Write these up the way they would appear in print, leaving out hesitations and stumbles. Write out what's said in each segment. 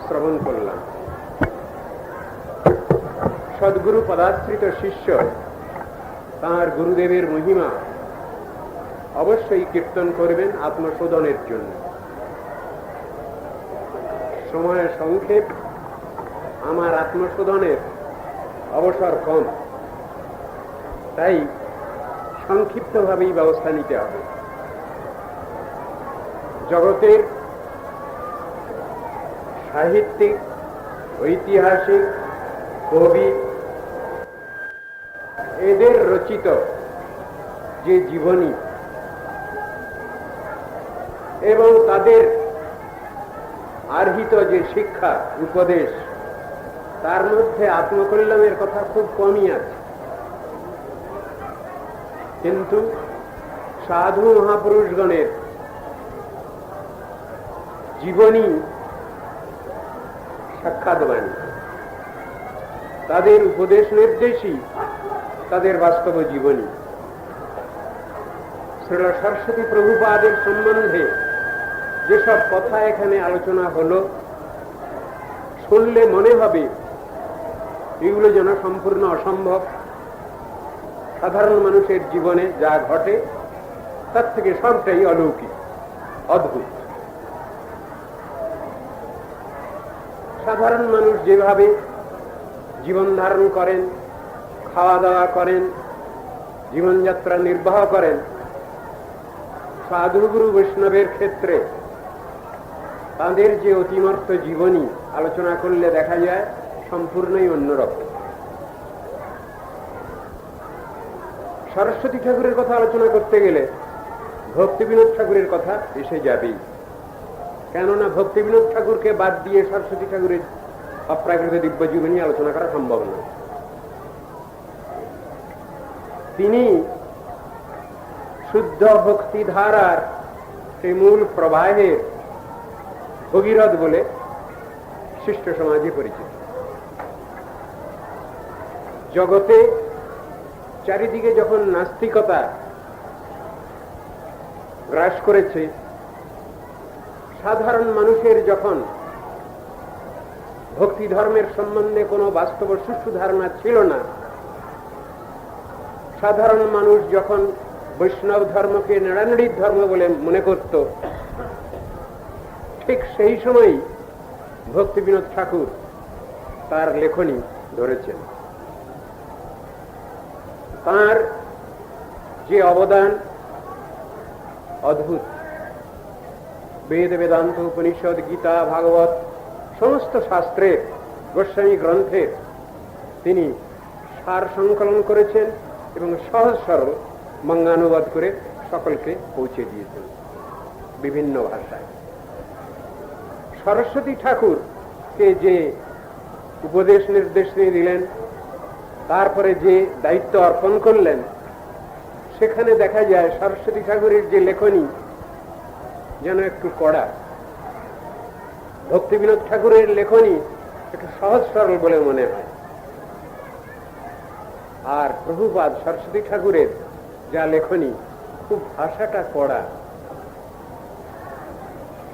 শ্রবণ করলাম। সদ্গুরু পদাশ্রিত শিষ্য তাঁর গুরুদেবের মহিমা অবশ্যই কীর্তন করবেন আত্মশোধনের জন্য। সময় সংক্ষেপ, আমার আত্মশোধনের অবসর কম, তাই সংক্ষিপ্তভাবেই ব্যবস্থা নিতে হবে। জগতের সাহিত্যিক, ঐতিহাসিক, কবি এদের রচিত যে জীবনী এবং তাদের আর্হিত যে শিক্ষা উপদেশ, তার মধ্যে আত্মকল্যাণের কথা খুব কমই আছে। কিন্তু সাধু মহাপুরুষগণের জীবনী সাক্ষাৎবাণী, তাদের উপদেশ নির্দেশই তাদের বাস্তব জীবনী। শ্রীল সরস্বতী প্রভুপাদের সম্বন্ধে যেসব কথা এখানে আলোচনা হলো, শুনলে মনে হবে এগুলো যেন সম্পূর্ণ অসম্ভব। সাধারণ মানুষের জীবনে যা ঘটে তার থেকে সবটাই অলৌকিক, অদ্ভুত। সাধারণ মানুষ যেভাবে জীবন ধারণ করেন, খাওয়া দাওয়া করেন, জীবনযাত্রা নির্বাহ করেন, সাধুগুরু বৈষ্ণবের ক্ষেত্রে তাদের যে অতিমর্থ জীবনী আলোচনা করলে দেখা যায় সম্পূর্ণই অন্যরকম। সরস্বতী ঠাকুরের কথা আলোচনা করতে গেলে ভক্তিবিনোদ ঠাকুরের কথা এসে যাবেই, কেননা ভক্তিবিনোদ ঠাকুরকে বাদ দিয়ে সরস্বতী ঠাকুরের অপ্রাকৃত দিব্য জীবনী আলোচনা করা সম্ভব নয়। তিনি শুদ্ধ ভক্তি ধারার সেই মূল প্রবাহের ভগীরথ বলে শিষ্ট সমাজে পরিচিত। জগতে চারিদিকে যখন নাস্তিকতা গ্রাস করেছে, সাধারণ মানুষের যখন ভক্তি ধর্মের সম্বন্ধে কোনো বাস্তব সুষ্ঠু ধারণা ছিল না, সাধারণ মানুষ যখন বৈষ্ণব ধর্মকে নেড়ানেড়ির ধর্ম বলে মনে করত, ঠিক সেই সময়ই ভক্তিবিনোদ ঠাকুর তার লেখনী ধরেছেন। তার যে অবদান অদ্ভুত। বেদ, বেদান্ত, উপনিষদ, গীতা, ভাগবত সমস্ত শাস্ত্রের, গোস্বামী গ্রন্থের তিনি সার সংকলন করেছেন এবং সহজ সরল বঙ্গানুবাদ করে সকলকে পৌঁছে দিয়েছেন বিভিন্ন ভাষায়। সরস্বতী ঠাকুরকে যে উপদেশ নির্দেশ দিলেন, তারপরে যে দায়িত্ব অর্পণ করলেন, সেখানে দেখা যায় সরস্বতী ঠাকুরের যে লেখনী যেন একটু কড়া, ভক্তিবিনোদ ঠাকুরের লেখনী একটু সহজ সরল বলে মনে হয়। আর প্রভুপাদ সরস্বতী ঠাকুরের যা লেখনী, খুব ভাষাটা কড়া,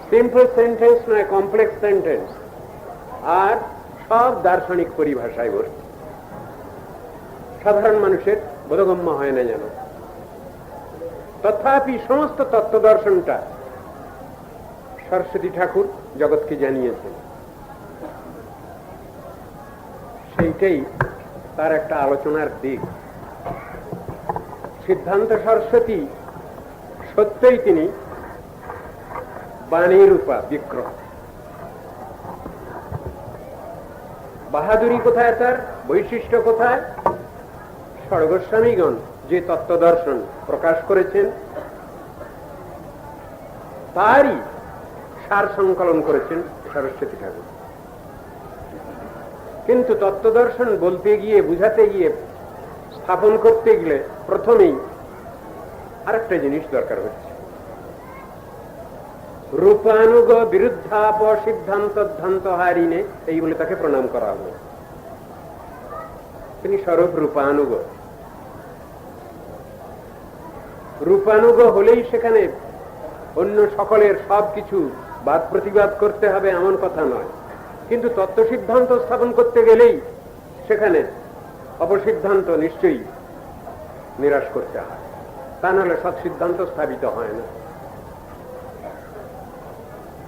সিম্পল সেন্টেন্স নয়, কমপ্লেক্স সেন্টেন্স, আর সব দার্শনিক পরিভাষায় ভর্তি। সাধারণ মানুষের বোধগম্য হয় না যেন। তথাপি সমস্ত তত্ত্ব দর্শনটা সরস্বতী ঠাকুর জগৎকে জানিয়েছেন। সেইটাই তার একটা আলোচনার দিক। সিদ্ধান্ত সরস্বতী সত্যই তিনি বাণী রূপা বিগ্রহ। বাহাদুরি কোথায়, তার বৈশিষ্ট্য কোথায়? ষড়গোস্বামীগণ যে তত্ত্ব দর্শন প্রকাশ করেছেন, তারই সার সংকলন করেছেন সরস্বতী ঠাকুর। কিন্তু তত্ত্ব দর্শন বলতে গিয়ে, বুঝাতে গিয়ে, স্থাপন করতে গেলে প্রথমেই আরেকটা জিনিস দরকার হচ্ছে। রূপানুগ বিরুদ্ধাপ সিদ্ধান্ত ধ্যান্ত হারিনে, এই বলে তাকে প্রণাম করা হবে। তিনি স্বরূপ রূপানুগ। রূপানুগ হলেই সেখানে অন্য সকলের সবকিছু বাদ প্রতিবাদ করতে হবে এমন কথা নয়। কিন্তু তত্ত্ব সিদ্ধান্ত স্থাপন করতে গেলেই সেখানে অপসিদ্ধান্ত নিশ্চয়ই নিরাশ করতে হয়, তা নাহলে সৎ সিদ্ধান্ত স্থাপিত হয় না।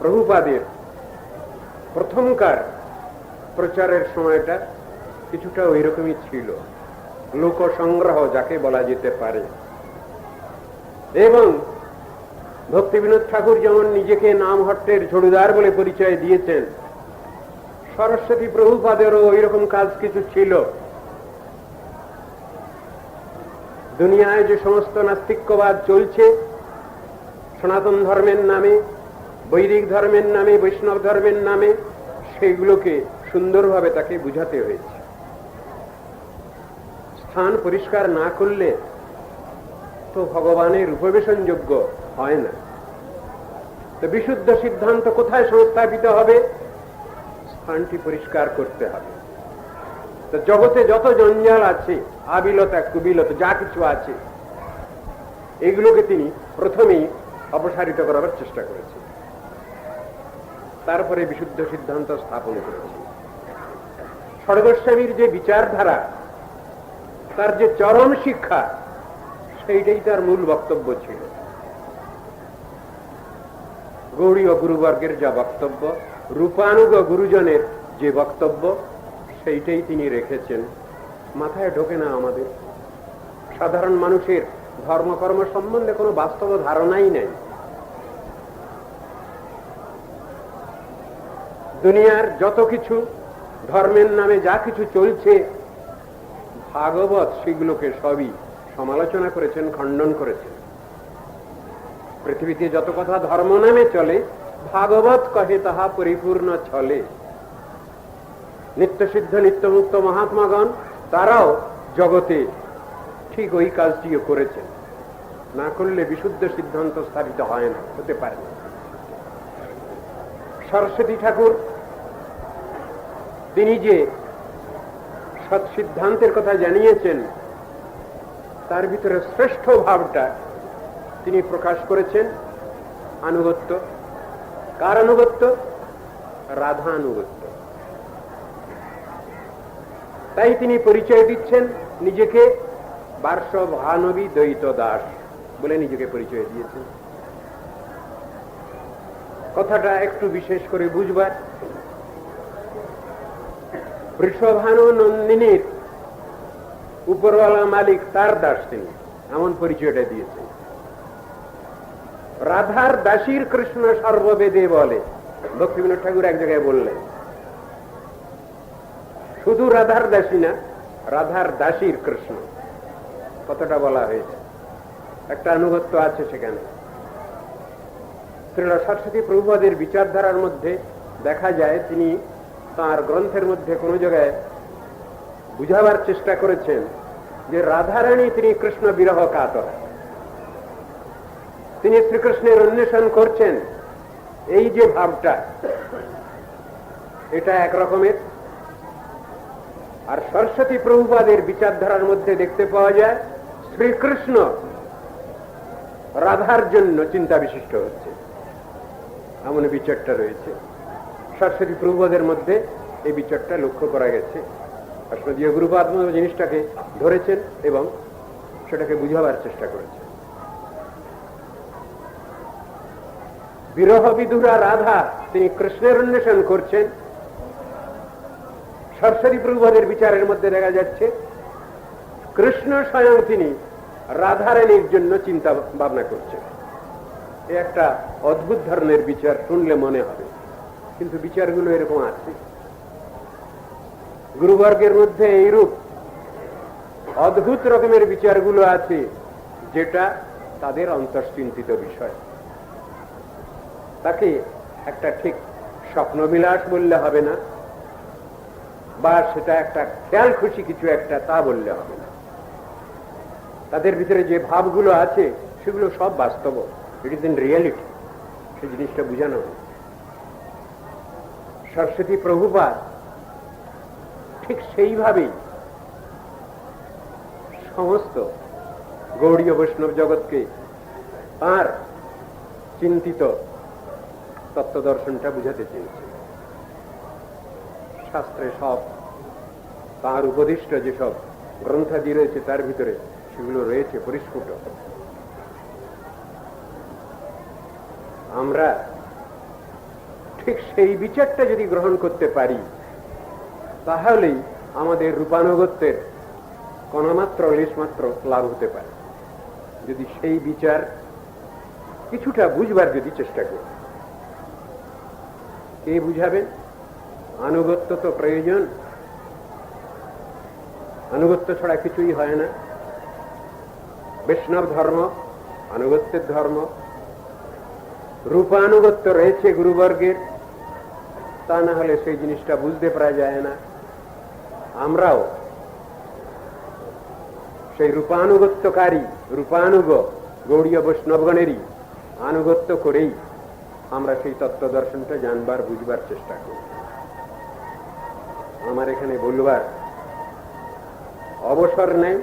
প্রভুপাদের প্রথমকার প্রচারের সময়টা কিছুটা ওই রকমই ছিল, লোক সংগ্রহ যাকে বলা যেতে পারে। এবং ভক্তিবিনোদ ঠাকুর যেমন নিজেকে নামহট্টের ঝড়ুদার বলে পরিচয় দিয়েছেন, সরস্বতী প্রভুপাদেরও ওই রকম কাজ কিছু ছিল। দুনিয়ায় যে সমস্ত নাস্তিক্যবাদ চলছে সনাতন ধর্মের নামে, বৈদিক ধর্মের নামে, বৈষ্ণব ধর্মের নামে, সেগুলোকে সুন্দরভাবে তাকে বুঝাতে হয়েছে। স্থান পরিষ্কার না করলে তো ভগবানের উপবেশনযোগ্য হয় না। তো বিশুদ্ধ সিদ্ধান্ত কোথায় সংস্থাপিত হবে? স্থানটি পরিষ্কার করতে হবে। তো জগতে যত জঞ্জাল আছে, আবিলতা কুবিলতা যা কিছু আছে, এগুলোকে তিনি প্রথমেই অপসারিত করার চেষ্টা করেছেন, তারপরে বিশুদ্ধ সিদ্ধান্ত স্থাপন করেছেন। ষড়গোস্বামীর যে বিচারধারা, তার যে চরম শিক্ষা, সেইটাই তার মূল বক্তব্য ছিল। গৌড়ীয় গুরুবর্গের যা বক্তব্য, রূপানুগ গুরুজনের যে বক্তব্য, সেইটাই তিনি রেখেছেন। মাথায় ঢোকে না আমাদের। সাধারণ মানুষের ধর্মকর্ম সম্বন্ধে কোনো বাস্তব ধারণাই নেই। দুনিয়ার যত কিছু ধর্মের নামে যা কিছু চলছে, ভাগবত সেগুলোকে সবই সমালোচনা করেছেন, খণ্ডন করেছেন। পৃথিবীতে যত কথা ধর্ম নামে চলে, ভাগবত কহে তাহা পরিপূর্ণ চলে। নিত্যসিদ্ধ নিত্যমুক্ত মহাত্মাগণ তারাও জগতে ঠিক ওই কাজটিও করেছেন। না করলে বিশুদ্ধ সিদ্ধান্ত স্থাপিত হয় না, হতে পারে না। সরস্বতী ঠাকুর তিনি যে সৎ সিদ্ধান্তের কথা জানিয়েছেন, তার ভিতরে শ্রেষ্ঠ ভাবটা তিনি প্রকাশ করেছেন আনুগত্য। কার আনুগত্য? রাধা আনুগত্য। তাই তিনি পরিচয় দিচ্ছেন নিজেকে বার্ষভানবী দ্বৈত দাস বলে নিজেকে পরিচয় দিয়েছেন। কথাটা একটু বিশেষ করে বুঝবার, বৃষভানু নন্দিনীর উপরওয়ালা মালিক তার দাস তিনি, এমন পরিচয়টা দিয়েছেন। রাধার দাসীর কৃষ্ণ সর্ববেদে বলে, ভক্তিবিনোদ ঠাকুর এক জায়গায় বললেন। শুধু রাধার দাসী না, রাধার দাসীর কৃষ্ণ কতটা বলা হয়েছে, একটা আনুগত্য আছে সেখানে। শ্রীল সরস্বতী প্রভুপাদের বিচারধারার মধ্যে দেখা যায়, তিনি তাঁর গ্রন্থের মধ্যে কোনো জায়গায় বুঝাবার চেষ্টা করেছেন যে রাধারানী তিনি কৃষ্ণ বিরহ কাতর, তিনি শ্রীকৃষ্ণের অন্বেষণ করছেন। এই যে ভাবটা, এটা একরকমের। আর সরস্বতী প্রভুপাদের বিচারধারার মধ্যে দেখতে পাওয়া যায় শ্রীকৃষ্ণ রাধার জন্য চিন্তা বিশিষ্ট হচ্ছে, এমন বিচারটা রয়েছে সরস্বতী প্রভুপাদের মধ্যে। এই বিচারটা লক্ষ্য করা গেছে। অষ্টদীয় গুরুপাদ জিনিসটাকে ধরেছেন এবং সেটাকে বুঝাবার চেষ্টা করেছেন। বিরহ বিধুরা রাধা তিনি কৃষ্ণের অন্বেষণ করছেন। সরস্বতী প্রভুপাদের বিচারের মধ্যে দেখা যাচ্ছে কৃষ্ণ স্বয়ং তিনি রাধারানীর জন্য চিন্তা ভাবনা করছেন। এ একটা অদ্ভুত ধরনের বিচার শুনলে মনে হবে, কিন্তু বিচারগুলো এরকম আছে। গুরুবর্গের মধ্যে এইরূপ অদ্ভুত রকমের বিচারগুলো আছে, যেটা তাদের অন্তঃচিন্তিত বিষয়। তাকে একটা ঠিক স্বপ্নবিলাস বললে হবে না, বা সেটা একটা খেয়াল খুশি কিছু একটা তা বললে হবে না। তাদের ভিতরে যে ভাবগুলো আছে সেগুলো সব বাস্তব, ইট ইজ ইন রিয়েলিটি। সেই জিনিসটা বুঝানো হয়। সরস্বতী প্রভুপাদ ঠিক সেইভাবেই সমস্ত গৌড়ীয় বৈষ্ণব জগৎকে তাঁর চিন্তিত তত্ত্ব দর্শনটা বুঝাতে চেয়েছে। শাস্ত্রে সব তাঁর উপদিষ্ট যেসব গ্রন্থাদি রয়েছে তার ভিতরে সেগুলো রয়েছে পরিস্ফুট। আমরা ঠিক সেই বিচারটা যদি গ্রহণ করতে পারি তাহলেই আমাদের রূপানুগত্যের কোনমাত্র লেশমাত্র লাভ হতে পারে। যদি সেই বিচার কিছুটা বুঝবার যদি চেষ্টা করি, কে বুঝাবেন? আনুগত্য তো প্রয়োজন, আনুগত্য ছাড়া কিছুই হয় না। বৈষ্ণব ধর্ম আনুগত্যের ধর্ম, রূপানুগত্য রয়েছে গুরুবর্গের, তা না হলে সেই জিনিসটা বুঝতে পারা যায় না। আমরাও সেই রূপানুগত্যকারী রূপানুগ গৌড়ীয় বৈষ্ণবগণেরই আনুগত্য করেই আমরা সেই তত্ত্ব দর্শনটা জানবার বুঝবার চেষ্টা করি। আমার এখানে বলবার অবসর নেই,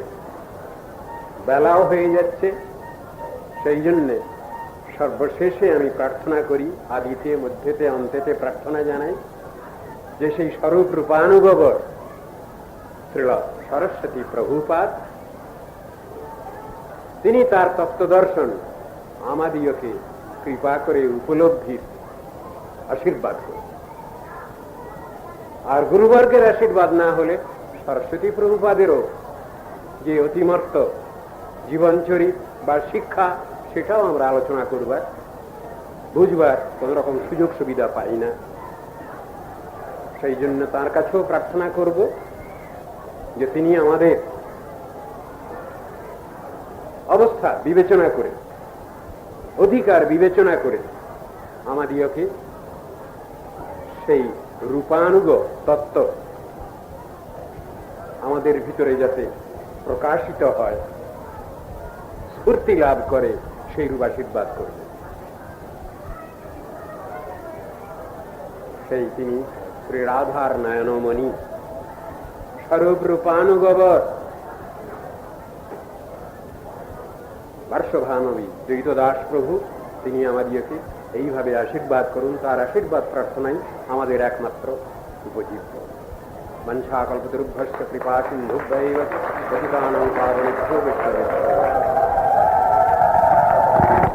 বেলাও হয়ে যাচ্ছে। সেই জন্যে সর্বশেষে আমি প্রার্থনা করি, আদিতে মধ্যেতে অন্তেতে প্রার্থনা জানাই যে সেই স্বরূপ রূপানুগবর শ্রীল সরস্বতী প্রভুপাদ তিনি তার তত্ত্বদর্শন আমাদিওকে কৃপা করে উপলব্ধির আশীর্বাদ করেন। আর গুরুবর্গের আশীর্বাদ না হলে সরস্বতী প্রভুপাদেরও যে অতিমর্ত জীবনচরিত বা শিক্ষা সেটাও আমরা আলোচনা করবার বুঝবার কোন রকম সুযোগ সুবিধা পাই না। সেই জন্য তার কাছেও প্রার্থনা করব যে তিনি আমাদের অবস্থা বিবেচনা করে, অধিকার বিবেচনা করে আমাদিওকে সেই রূপানুগ তত্ত্ব আমাদের ভিতরে যাতে প্রকাশিত হয়, স্ফূর্তি লাভ করে, সেই রূপ আশীর্বাদ করবে। সেই তিনি শ্রী রাধার নয়নমণি স্বরূপ রূপানুগবর পার্শ্বভানবী দ্বৈত দাস প্রভু, তিনি আমাদিওকে এইভাবে আশীর্বাদ করুন। তার আশীর্বাদ প্রার্থনাই আমাদের একমাত্র উপজীব্য। মঞ্চাকল্পতরুভ্যশ্চ কৃপা সিন্ধুভ্যৈব পতিতানাং পাবনেভ্যো বৈষ্ণবেভ্যো।